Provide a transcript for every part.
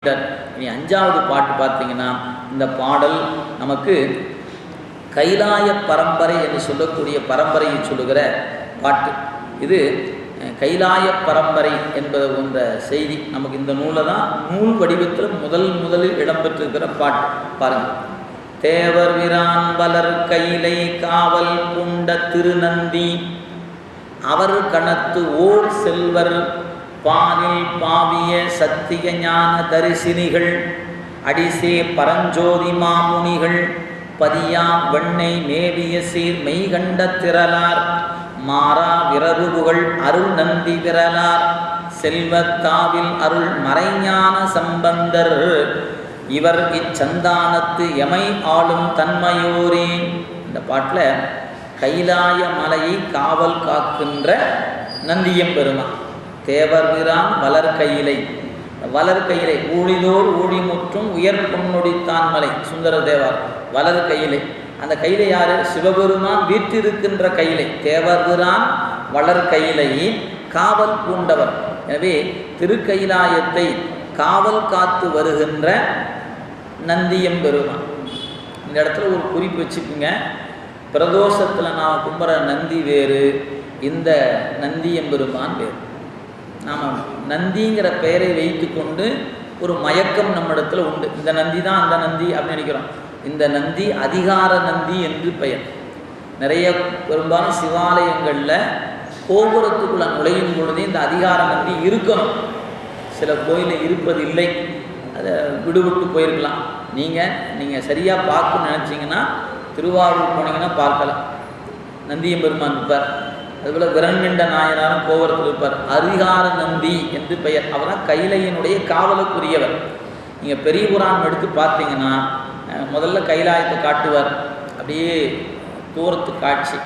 இனி அஞ்சாவது பாட்டு பார்த்தீங்கன்னா, இந்த பாடல் நமக்கு கைலாய பரம்பரை என்று சொல்லக்கூடிய பரம்பரையை சொல்லுகிற பாட்டு. இது கைலாய பரம்பரை என்பது போன்ற செய்தி நமக்கு இந்த நூலை தான் நூல் வடிவத்தில் முதலில் இடம்பெற்றிருக்கிற பாட்டு பாருங்கள். தேவர் விரான் வளர் கைலை காவல் பூண்ட திருநந்தி அவர் கணத்து ஓர் செல்வர் பானில் பாவிய சத்திய ஞான தரிசினிகள் அடிசே பரஞ்சோதி மாமுனிகள் பதியாம் வெண்ணை மேவிய சீர் மெய்கண்ட திரளார் மாறா விரருபுகள் அருள் நந்தி விரலார் செல்வத்தாவில் அருள் மறைஞான சம்பந்தர் இவர் இச்சந்தானத்து எமை ஆளும் தன்மையோரே. இந்த பாட்டில் கைலாய மலையை காவல் காக்கின்ற நந்தியம்பெருமான், தேவர் விரான் வளர்கையிலை, வளர்கையிலை ஊழிதோர் ஊழிமுற்றும் உயர் பொன்னொடித்தான் மலை சுந்தர தேவார் வளர்கையிலை. அந்த கையிலை யாரு? சிவபெருமான் வீற்றிருக்கின்ற கையிலை. தேவர் விரான் வளர்கையிலை காவல் பூண்டவர். எனவே திருக்கைலாயத்தை காவல் காத்து வருகின்ற நந்தியம்பெருமான். இந்த இடத்துல ஒரு குறிப்பு வச்சுக்குங்க. பிரதோஷத்தில் நாம் கும்புற நந்தி வேறு, இந்த நந்தியம்பெருமான் வேறு. நாம் நந்திங்கிற பெயரை வைத்து கொண்டு ஒரு மயக்கம் நம்மிடத்தில் உண்டு. இந்த நந்தி தான் அந்த நந்தி அப்படின்னு நினைக்கிறோம். இந்த நந்தி அதிகார நந்தி என்று பெயர். நிறைய பெரும்பாலும் சிவாலயங்களில் கோபுரத்துக்குள்ள நுழையும் பொழுதே இந்த அதிகார நந்தி இருக்கணும். சில கோயிலில் இருப்பதில்லை, அதை விடுவிட்டு போயிருக்கலாம். நீங்கள் சரியாக பார்க்க நினச்சிங்கன்னா திருவாரூர் போனீங்கன்னா பார்க்கலாம். நந்தியம்பெருமான் இருப்பார். அதுபோல் விரண்மிண்ட நாயனாரும் கோவரத்தில் இருப்பார். அதிகார நந்தி என்று பெயர். அவர் தான் கைலையினுடைய காவலுக்குரியவர். நீங்கள் பெரிய புராணம் எடுத்து பார்த்தீங்கன்னா முதல்ல கைலாயத்தை காட்டுவார். அப்படியே தூரத்து காட்சி,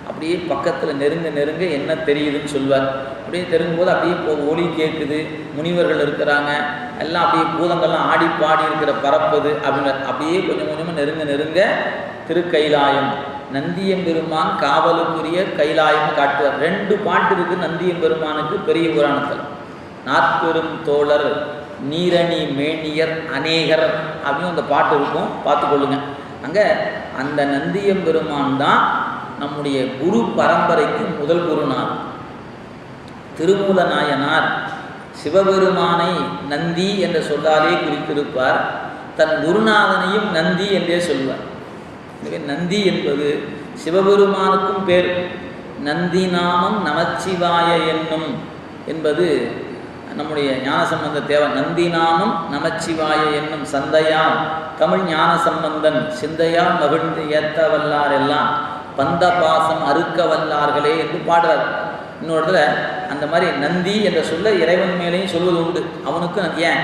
அப்படியே பக்கத்தில் நெருங்க என்ன தெரியுதுன்னு சொல்வார். அப்படியே தெரியும்போது அப்படியே ஒளி கேட்குது, முனிவர்கள் இருக்கிறாங்க, எல்லாம் அப்படியே பூதங்கள்லாம் ஆடி பாடி இருக்கிற பரப்புது அப்படின்னு அப்படியே கொஞ்சம் கொஞ்சமாக நெருங்க திருக்கைலாயம் நந்தியம்பெருமான் காவலுக்குரிய கைலாயம் காட்டுவார். 2 பாட்டு இருக்குது நந்தியம்பெருமானுக்கு பெரிய புராணத்தில். நாற்பெரும் தோழர் நீரணி மேனியர் அநேகர் அப்படின்னு அந்த பாட்டு இருக்கும், பார்த்துக்கொள்ளுங்க. அங்கே அந்த நந்தியம்பெருமான் தான் நம்முடைய குரு பரம்பரைக்கு முதல் குருநாதர். திருமூல நாயனார் சிவபெருமானை நந்தி என்ற சொல்லாலே குறித்திருப்பார். தன் குருநாதனையும் நந்தி என்றே சொல்வார். எனவே நந்தி என்பது சிவபெருமானுக்கும் பேர். நந்தி நாமம் நமச்சிவாய என்னும் என்பது நம்முடைய ஞானசம்பந்த தேவர். நந்தி நாமம் நமச்சிவாய என்னும் சந்தையால் தமிழ் ஞானசம்பந்தன் சிந்தையால் மகிழ்ந்து ஏத்த வல்லார் எல்லாம் பந்த பாசம் அறுக்க வல்லார்களே என்று பாடுறார். இன்னொரு இடத்துல அந்த மாதிரி நந்தி என்ற சொல்ல இறைவன் மேலேயும் சொல்வது உண்டு. அவனுக்கு ஏன்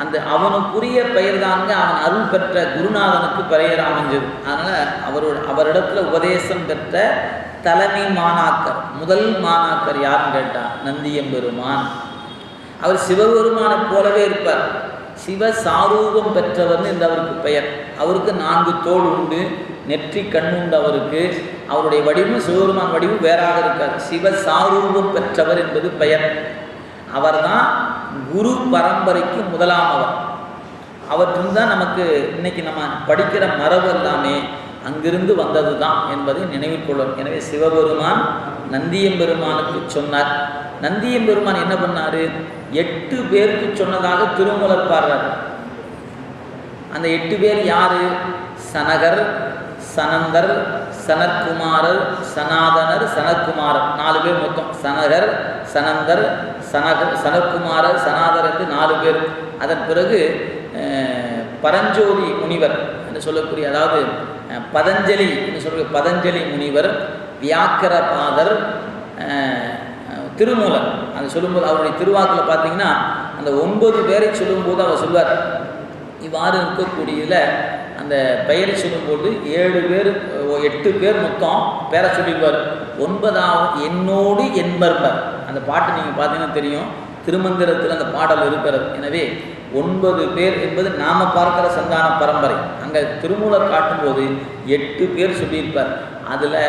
அந்த அவனுக்குரிய பெயர் தாங்க அவன் அருள் பெற்ற குருநாதனுக்கு பெயர் அமைஞ்சது. அதனால் அவரிடத்துல உபதேசம் பெற்ற தலைமை மாணாக்கர், முதல் மாணாக்கர் யாருன்னு கேட்டால் நந்தியம்பெருமான். அவர் சிவபெருமானை போலவே இருப்பார். சிவ சாரூபம் பெற்றவர்னு இந்த அவருக்கு பெயர். அவருக்கு 4 தோள் உண்டு, நெற்றி கண்ணுண்டு அவருக்கு. அவருடைய வடிவம் சிவபெருமான் வடிவம் வேறாக இருக்கார். சிவ சாரூபம் பெற்றவர் என்பது பெயர். அவர் தான் குரு பரம்பரைக்கு முதலாமவர். அவற்றிலிருந்து தான் நமக்கு இன்னைக்கு நம்ம படிக்கிற மரபு எல்லாமே அங்கிருந்து வந்தது தான் என்பதை நினைவில் கொள்ளும். எனவே சிவபெருமான் நந்தியம்பெருமானுக்கு சொன்னார். நந்தியம்பெருமான் என்ன பண்ணார்? 8 பேருக்கு சொன்னதாக திருமூலர் பாடுறார். அந்த 8 பேர் யாரு? சனகர், சனந்தர், சனற்குமாரர், சனாதனர், சனற்குமாரர். 4 பேர் மொத்தம். சனகர், சனந்தர், சனற்குமாரர், சனாதர் என்று 4 பேர். அதன் பிறகு பரஞ்சோதி முனிவர் என்று சொல்லக்கூடிய, அதாவது பதஞ்சலி என்று சொல்லக்கூடிய பதஞ்சலி முனிவர், வியாக்கரபாதர், திருமூலர். அது சொல்லும்போது அவருடைய திருவாக்கில் பார்த்தீங்கன்னா அந்த 9 பேரை சொல்லும்போது அவர் சொல்வார். இவ்வாறு இருக்கக்கூடியதில் அந்த பெயரை சொல்லும்போது 8 பேர் மொத்தம் பேரை சொல்லிடுவார். 9வது என்னோடு என்பர்பர். அந்த பாட்டு நீங்கள் பார்த்தீங்கன்னா தெரியும், திருமந்திரத்தில் அந்த பாடல் இருக்கிறது. எனவே 9 பேர் என்பது நாம் பார்க்கிற சந்தான பரம்பரை. அங்கே திருமூலர் காட்டும்போது 8 பேர் சொல்லியிருப்பார். அதில்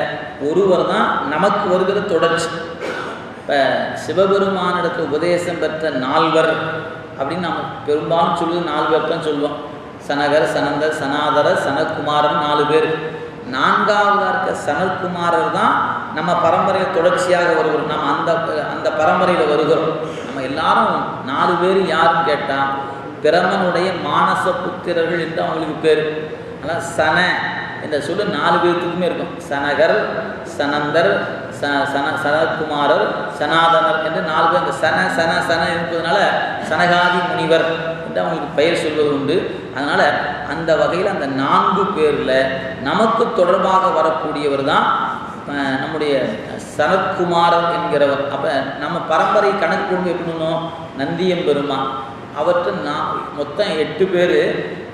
ஒருவர் தான் நமக்கு வருகிற தொடர்ச்சி. இப்போ சிவபெருமானிடத்தில் உபதேசம் பெற்ற 4 அப்படின்னு நம்ம பெரும்பாலும் சொல்லுவது 4 பேர் தான் சொல்லுவோம். சனகர், சனந்தர், சனாதரர், சனத்குமாரன் 4 பேர். 4ஆவதாக இருக்க சனத்குமாரர் தான் நம்ம பரம்பரையில் தொடர்ச்சியாக வருகிறோம். நம்ம அந்த பரம்பரையில் வருகிறோம். நம்ம எல்லாரும் 4 பேர் யாருன்னு கேட்டால் பிரமனுடைய மானச புத்திரர்கள் என்று அவங்களுக்கு பேர். அதனால் சன என்ற சொல்லு 4 பேர்த்துக்குமே இருக்கும். சனகர், சனந்தர், சனத்குமாரர், சனாதனர் என்று 4 பேர். இந்த சன இருப்பதனால சனகாதி முனிவர் என்று அவங்களுக்கு பெயர் சொல்வது உண்டு. அதனால் அந்த வகையில் அந்த 4 பேரில் நமக்கு தொடர்பாக வரக்கூடியவர் தான் நம்முடைய சனத்குமாரர் என்கிறவர். அப்போ நம்ம பரம்பரை கணக்கு கொண்டு எப்படினோம், நந்தியம்பெருமான் அவற்றை மொத்தம் 8 பேர்.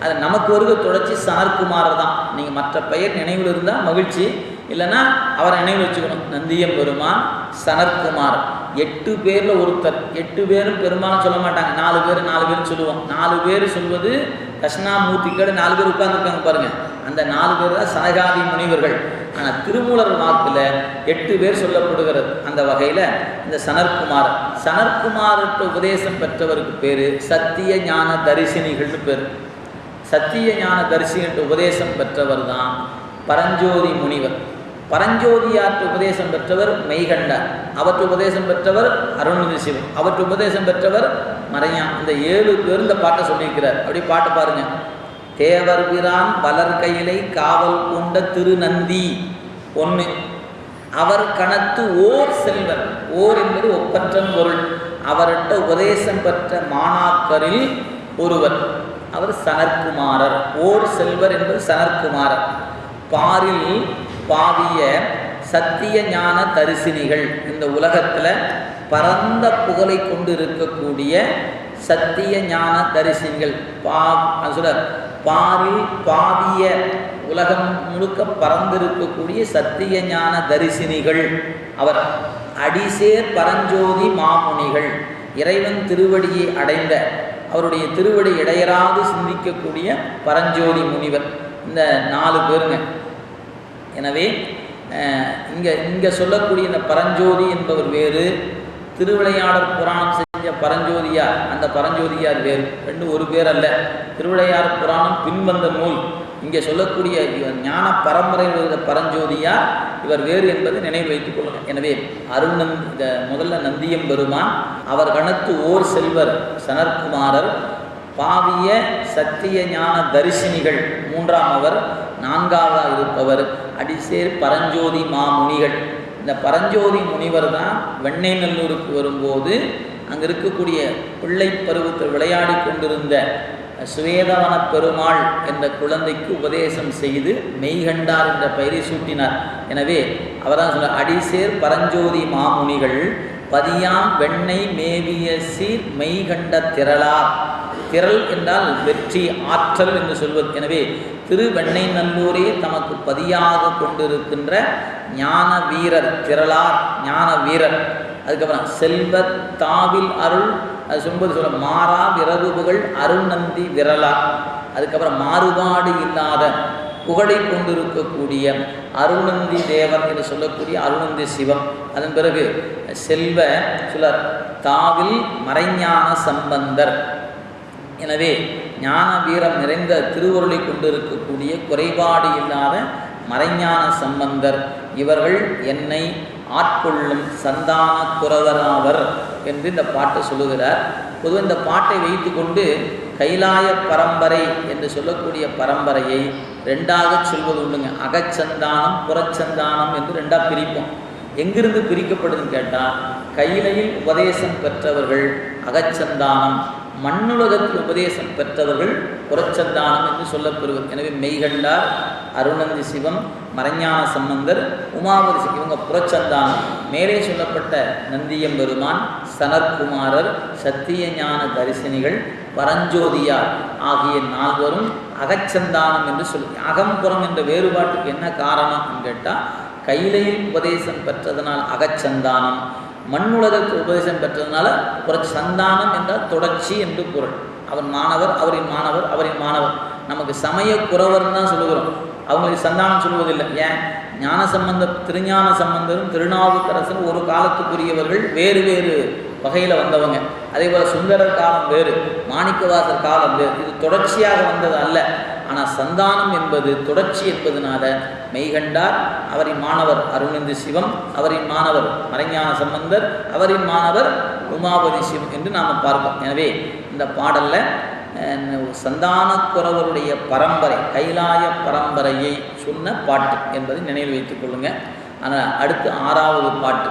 அது நமக்கு வருக தொடர்ச்சி சனத்குமாரர் தான். நீங்கள் மற்ற பெயர் நினைவில் இருந்தால் மகிழ்ச்சி, இல்லைன்னா அவரை நினைவில் வச்சுக்கணும். நந்தியம்பெருமான், சனத்குமார் 8 பேரில் ஒருத்தர். 8 பேரும் பெரும்பாலும் சொல்ல மாட்டாங்க. 4 பேர் சொல்லுவோம். 4 பேர் சொல்வது தட்சிணாமூர்த்திக்கோட 4 பேர் உட்கார்ந்துருக்காங்க பாருங்கள். அந்த 4 பேர் தான் சனகாதி முனிவர்கள். ஆனால் திருமூலர் வாக்கில் 8 பேர் சொல்லப்படுகிறது. அந்த வகையில் இந்த சனத்குமார்கிட்ட உபதேசம் பெற்றவருக்கு பேர் சத்திய ஞான தரிசினிகள்னு பேர். சத்திய ஞான தரிசினிகிட்ட உபதேசம் பெற்றவர் தான் பரஞ்சோதி முனிவர். பரஞ்சோதியாற்று உபதேசம் பெற்றவர் மெய்கண்டார். அவற்று உபதேசம் பெற்றவர் அருணகிரி சிவன். அவற்று உபதேசம் பெற்றவர் மறையான். இந்த 7 பேர் இந்த பாட்டை சொல்லியிருக்கிறார். அப்படி பாட்டு பாருங்க. தேவர் பிரான் வளர்கையிலை காவல் கொண்ட திருநந்தி 1. அவர் கணத்து ஓர் செல்வர். ஓர் என்பது ஒப்பற்ற பொருள். அவர்கிட்ட உபதேசம் பெற்ற மாணாக்கரில் ஒருவர் அவர் சனத்குமாரர். ஓர் செல்வர் என்பது சனத்குமாரர். பாரில் பாவிய சத்திய ஞான தரிசினிகள். இந்த உலகத்தில் பரந்த புகழை கொண்டு இருக்கக்கூடிய சத்திய ஞான தரிசினிகள். பாரில் பாவிய உலகம் முழுக்க பறந்திருக்கக்கூடிய சத்திய ஞான தரிசினிகள் அவர். அடிசேர் பரஞ்சோதி மாமுனிகள். இறைவன் திருவடியை அடைந்த, அவருடைய திருவடி இடையராது சிந்திக்கக்கூடிய பரஞ்சோதி முனிவர். இந்த 4 பேருங்க. எனவே இங்கே சொல்லக்கூடிய இந்த பரஞ்சோதி என்பவர் வேறு. திருவிளையாடற் புராணம் செஞ்ச பரஞ்சோதியார், அந்த பரஞ்சோதியார் வேறு. 2 ஒரு பேர் அல்ல. திருவிளையாடற் புராணம் பின்வந்த நூல். இங்கே சொல்லக்கூடிய ஞான பரம்பரையில் உள்ள பரஞ்சோதியார் இவர் வேறு என்பதை நினைவு வைத்துக் கொள்ளுங்கள். எனவே முதல்ல நந்தியம்பெருமான், அவர் கணத்து ஓர் செல்வர் சனத்குமாரர், பாவிய சத்திய ஞான தரிசினிகள் 3ஆமவர், 4ஆவதாக இருப்பவர் அடிசேர் பரஞ்சோதி மாமுனிகள். இந்த பரஞ்சோதி முனிவர் தான் வெண்ணெய்நல்லூருக்கு வரும்போது அங்கே இருக்கக்கூடிய பிள்ளை பருவத்தில் விளையாடி கொண்டிருந்த சுவேதவன பெருமாள் என்ற குழந்தைக்கு உபதேசம் செய்து மெய்கண்டார் என்ற பெயரை சூட்டினார். எனவே அவர்தான் சொல்ல அடிசேர் பரஞ்சோதி மாமுனிகள் பதியாம் வெண்ணெய் மேவிய சீர் மெய்கண்ட திரளார். திரள் என்றால் வெற்றி, ஆற்றல் என்று சொல்வது. எனவே திருவெண்ணெய்நல்லூரே தமக்கு பதியாக கொண்டிருக்கின்ற ஞான வீரர், திரளார் ஞான வீரர். அதுக்கப்புறம் செல்வ தாவில் அருள், அது சொல்ல மாறா விரவுகள் அருள்நந்தி விரலா. அதுக்கப்புறம் மாறுபாடு இல்லாத புகழை கொண்டிருக்கக்கூடிய அருள்நந்தி தேவர் என்று சொல்லக்கூடிய அருள்நந்தி சிவம். அதன் பிறகு செல்வ சுலர் தாவில் மறைஞான சம்பந்தர். எனவே ஞான வீரம் நிறைந்த திருவருளை கொண்டிருக்கக்கூடிய குறைபாடு இல்லாத மறைஞான சம்பந்தர். இவர்கள் என்னை ஆட்கொள்ளும் சந்தான குறவராவர் என்று இந்த பாட்டை சொல்லுகிறார். பொதுவாக இந்த பாட்டை வைத்து கொண்டு கைலாய பரம்பரை என்று சொல்லக்கூடிய பரம்பரையை 2ஆக சொல்வது உண்டுங்க. அகச்சந்தானம் புறச்சந்தானம் என்று 2ஆக பிரிப்போம். எங்கிருந்து பிரிக்கப்படுதுன்னு கேட்டால், கையிலையில் உபதேசம் பெற்றவர்கள் அகச்சந்தானம், மண்ணுலகத்தில் உபதேசம் பெற்றவர்கள் புறச்சந்தானம் என்று சொல்லப்பெறுவர். எனவே மெய்கண்டார், அருணந்தி சிவம், மறைஞான சம்பந்தர், உமாபதி சிவம் இவங்க புறச்சந்தானம். மேலே சொல்லப்பட்ட நந்தியம்பெருமான், சனத்குமாரர், சத்திய ஞான தரிசனிகள், பரஞ்சோதியார் ஆகிய 4 அகச்சந்தானம் என்று சொல்லி. அகம்புறம் என்ற வேறுபாட்டுக்கு என்ன காரணம் கேட்டால், கையிலையில் உபதேசம் பெற்றதனால் அகச்சந்தானம், மண்ணுலகத்தில் உபதேசம் பெற்றதுனால புறச்சந்தானம் என்றால் தொடர்ச்சி என்று பொருள். அவன் மாணவர், அவரின் மாணவர், அவரின் மாணவர். நமக்கு சமய குறவர்னு தான் சொல்லுகிறோம், அவங்களுக்கு சந்தானம் சொல்வதில்லை. ஏன்? ஞான சம்பந்தர், திருஞான சம்பந்தரும் திருநாவுக்கரசரும் ஒரு காலத்துக்குரியவர்கள், வேறு வேறு வகையில் வந்தவங்க. அதே போல் சுந்தரர் காலம் வேறு, மாணிக்கவாசர் காலம் வேறு. இது தொடர்ச்சியாக வந்தது அல்ல. ஆனால் சந்தானம் என்பது தொடர்ச்சி என்பதனால மெய்கண்டார், அவரின் மாணவர் அருணந்தி சிவம், அவரின் மாணவர் மறைஞான சம்பந்தர், அவரின் மாணவர் உமாபதி சிவம் என்று நாம் பார்ப்போம். எனவே இந்த பாடலில் சந்தானக்குறவருடைய பரம்பரை, கைலாய பரம்பரையை சொன்ன பாட்டு என்பதை நினைவில் வைத்துக் கொள்ளுங்கள். ஆனால் அடுத்து 6வது பாட்டு